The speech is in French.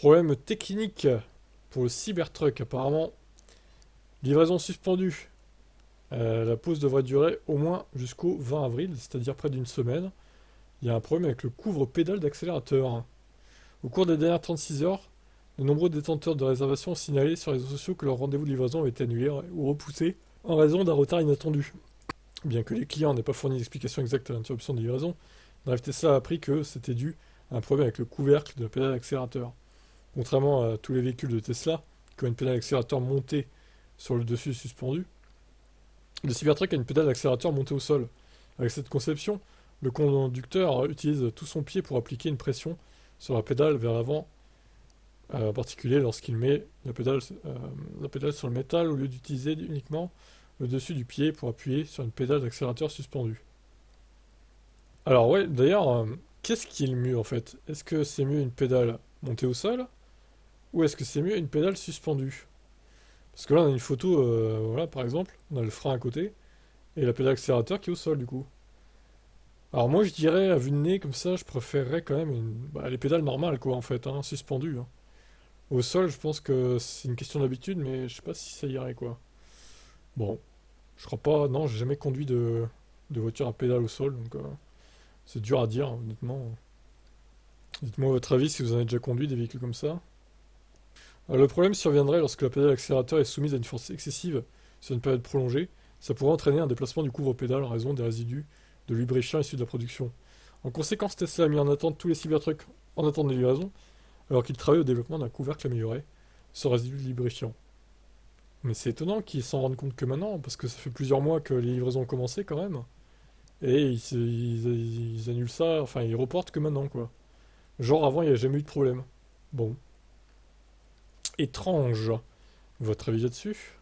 Problème technique pour le Cybertruck, apparemment. Livraison suspendue. La pause devrait durer au moins jusqu'au 20 avril, c'est-à-dire près d'une semaine. Il y a un problème avec le couvre-pédale d'accélérateur. Au cours des dernières 36 heures, de nombreux détenteurs de réservations ont signalé sur les réseaux sociaux que leur rendez-vous de livraison avait été annulé ou repoussé en raison d'un retard inattendu. Bien que les clients n'aient pas fourni d'explication exacte à l'interruption de livraison, Drive Tesla a appris que c'était dû à un problème avec le couvercle de la pédale d'accélérateur. Contrairement à tous les véhicules de Tesla, qui ont une pédale d'accélérateur montée sur le dessus suspendu, le Cybertruck a une pédale d'accélérateur montée au sol. Avec cette conception, le conducteur utilise tout son pied pour appliquer une pression sur la pédale vers l'avant, en particulier lorsqu'il met la pédale sur le métal au lieu d'utiliser uniquement le dessus du pied pour appuyer sur une pédale d'accélérateur suspendue. Alors ouais, d'ailleurs, qu'est-ce qui est le mieux en fait? Est-ce que c'est mieux une pédale montée au sol ou est-ce que c'est mieux une pédale suspendue? Parce que là on a une photo, voilà par exemple, on a le frein à côté et la pédale accélérateur qui est au sol du coup. Alors moi je dirais à vue de nez comme ça, je préférerais quand même les pédales normales quoi en fait, hein, suspendues, hein. Au sol je pense que c'est une question d'habitude mais je sais pas si ça irait quoi. Bon, je crois pas, non j'ai jamais conduit de voiture à pédale au sol donc c'est dur à dire hein, honnêtement. Dites-moi votre avis si vous en avez déjà conduit des véhicules comme ça. Le problème surviendrait lorsque la pédale d'accélérateur est soumise à une force excessive sur une période prolongée. Ça pourrait entraîner un déplacement du couvre-pédale en raison des résidus de lubrifiant issus de la production. En conséquence, Tesla a mis en attente tous les Cybertrucks en attente de livraison, alors qu'il travaille au développement d'un couvercle amélioré, sans résidus de lubrifiant. Mais c'est étonnant qu'ils s'en rendent compte que maintenant, parce que ça fait plusieurs mois que les livraisons ont commencé quand même, et ils annulent ça, enfin ils reportent que maintenant quoi. Genre avant il n'y a jamais eu de problème. Bon, étrange. Votre avis là-dessus?